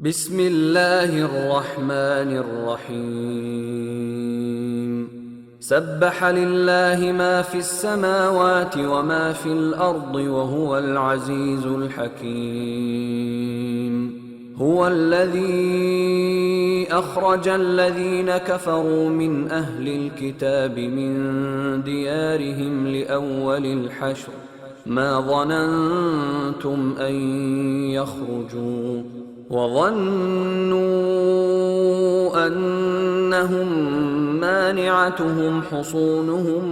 بسم الله الرحمن الرحيم سبح لله ما في السماوات وما في الأرض وهو العزيز الحكيم هو الذي أخرج الذين كفروا من أهل الكتاب من ديارهم لأول الحشر ما ظننتم أن يخرجوا وظنوا أنهم مانعتهم حصونهم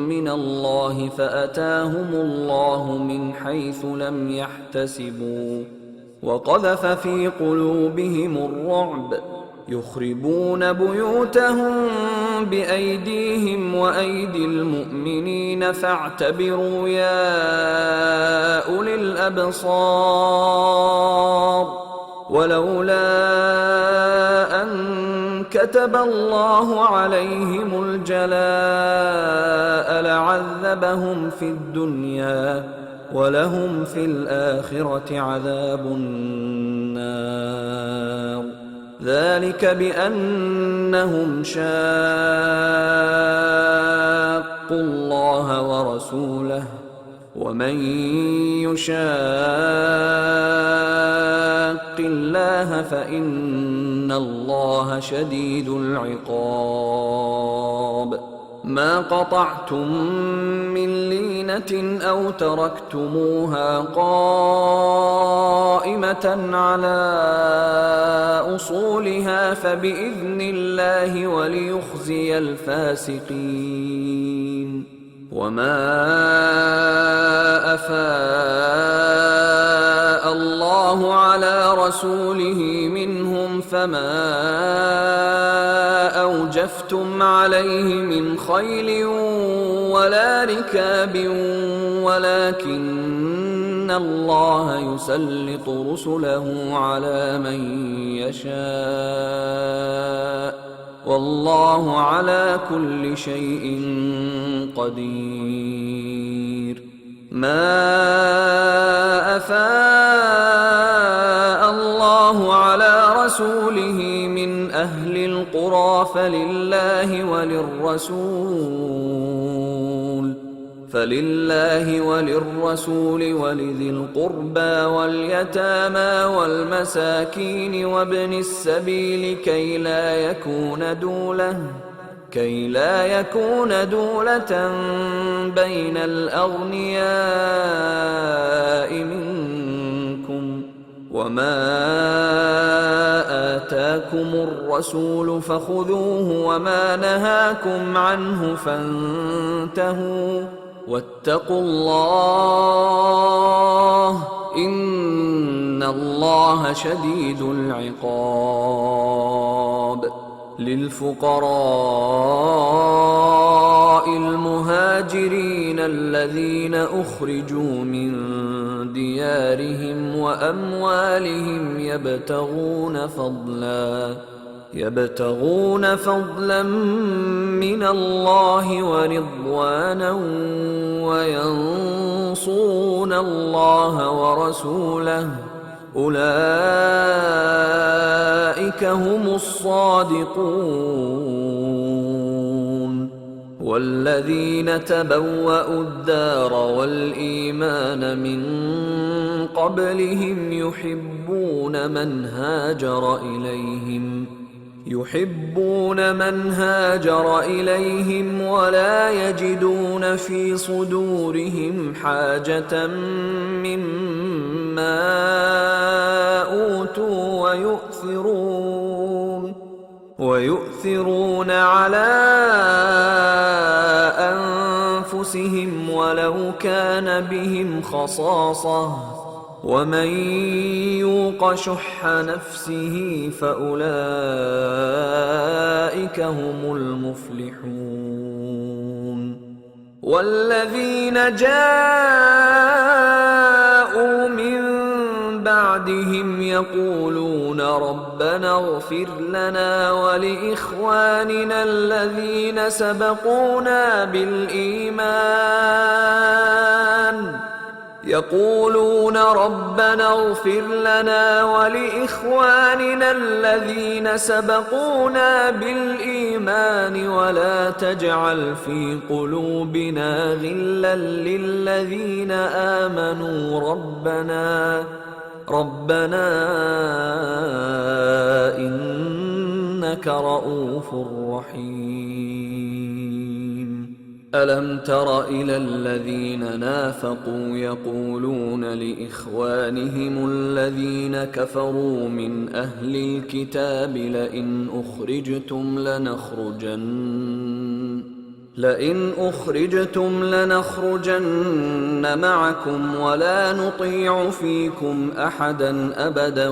من الله فأتاهم الله من حيث لم يحتسبوا وقذف في قلوبهم الرعب يخربون بيوتهم بأيديهم وأيدي المؤمنين فاعتبروا يا أولي الأبصار ولولا أن كتب الله عليهم الجلاء لعذبهم في الدنيا ولهم في الآخرة عذاب النار ذلك بأنهم شاقوا الله ورسوله ومن يشاق الله فإن الله شديد العقاب ما قطعتم من لينة أو تركتموها قائمة على أصولها فبإذن الله وليخزي الفاسقين وما أفاء الله على رسوله منهم فما أوجفتم عليه من خيل ولا ركاب ولكن الله يسلط رسله على من يشاء والله على كل شيء قدير ما أفاء الله على رسوله من أهل القرى فلله وللرسول ولذي القربى واليتامى والمساكين وابن السبيل كي لا يكون دولة بين الأغنياء منكم وما آتاكم الرسول فخذوه وما نهاكم عنه فانتهوا واتقوا الله إن الله شديد العقاب للفقراء المهاجرين الذين أخرجوا من ديارهم وأموالهم يبتغون فضلا من الله ورضوانا وينصرون الله ورسوله أولئك هم الصادقون والذين تبوأوا الدار والإيمان من قبلهم يحبون من هاجر إليهم ولا يجدون في صدورهم حاجة مما أوتوا ويؤثرون على أنفسهم ولو كان بهم خصاصة ومن يوق شح نفسه فأولئك هم المفلحون والذين جاءوا من بعدهم يقولون ربنا اغفر لنا ولإخواننا الذين سبقونا بالإيمان يقولون ربنا اغفر لنا ولإخواننا الذين سبقونا بالإيمان ولا تجعل في قلوبنا غلا للذين آمنوا ربنا إنك رؤوف رحيم. ألم تر إلى الذين نافقوا يقولون لإخوانهم الذين كفروا من أهل الكتاب لئن أخرجتم لنخرجن معكم ولا نطيع فيكم أحدا أبدا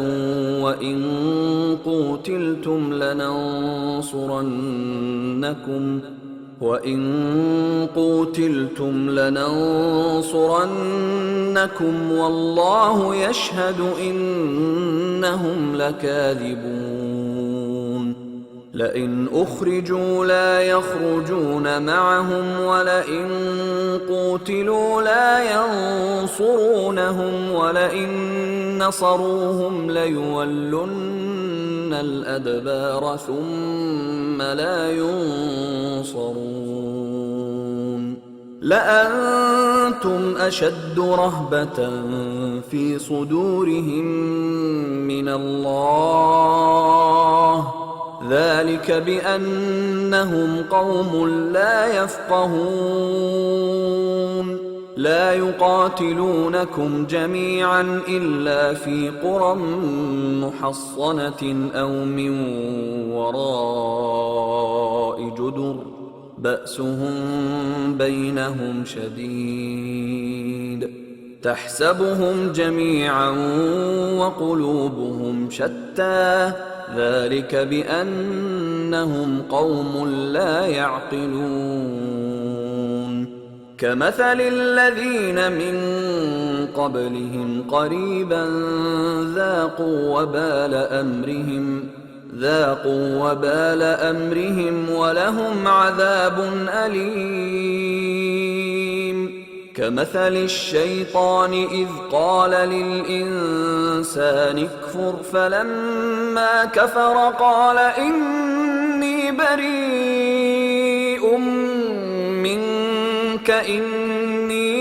وإن قوتلتم لننصرنكم والله يشهد إنهم لكاذبون. لئن أخرجوا لا يخرجون معهم ولئن قوتلوا لا ينصرونهم ولئن نصروهم ليولن الأدبار ثم لا ينصرون. لأنتم أشد رهبة في صدورهم من الله ذلك بأنهم قوم لا يفقهون. لا يقاتلونكم جميعا إلا في قرى محصنة أو من وراء جدر بأسهم بينهم شديد تحسبهم جميعا وقلوبهم شتى ذلك بأنهم قوم لا يعقلون. كمثل الذين من قبلهم قريبا ذاقوا وبال أمرهم ولهم عذاب أليم. كمثل الشيطان إذ قال للإنسان اكفر فلما كفر قال إني بريء منك إني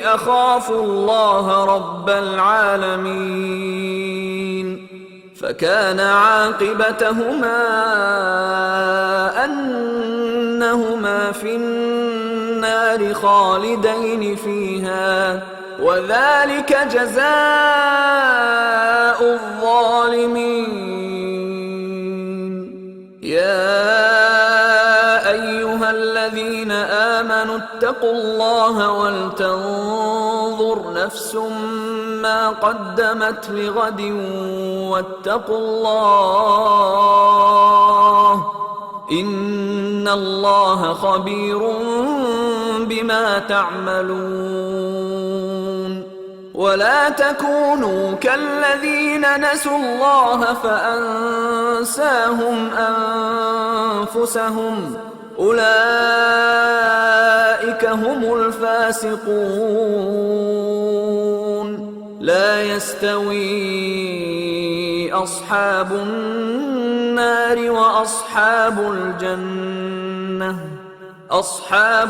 أخاف الله رب العالمين. فكان عاقبتهما أنهما في النار خالدين فيها وذلك جزاء الظالمين. يا أيها الذين آمنوا اتقوا الله ولتنظر نفس ما قدمت لغد واتقوا الله إن الله خبير بما تعملون. ولا تكونوا كالذين نسوا الله فأنساهم أنفسهم أولئك هم الفاسقون. لا يستوي أصحاب النار وأصحاب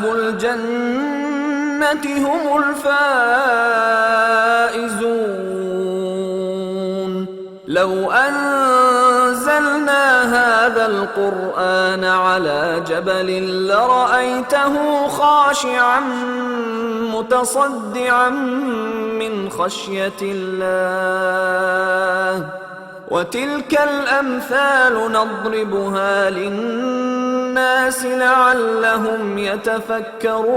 الجنة هم الفائزون. لو أنزلنا هذا القرآن على جبل لرأيته خاشعا متصدعا من خشية الله. وتلك الأمثال نضربها للناس لعلهم يتفكرون.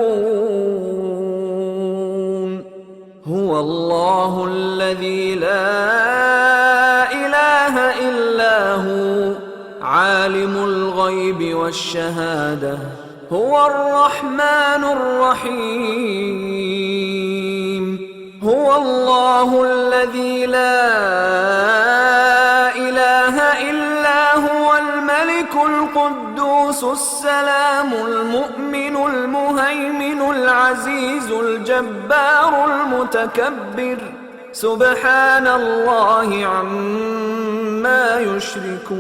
هو الله الذي لا إله إلا هو عالم الغيب والشهادة هو الرحمن الرحيم. هو الله الذي لا إله إلا هو الملك القدوس القدوس السلام المؤمن المهيمن العزيز الجبار المتكبر سبحان الله عما يشركون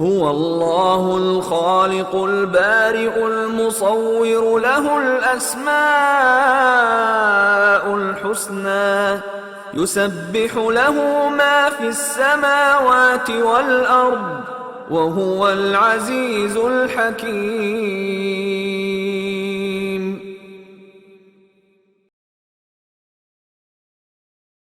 هو الله الخالق البارئ المصور له الأسماء الحسنى يسبح له ما في السماوات والأرض وهو العزيز الحكيم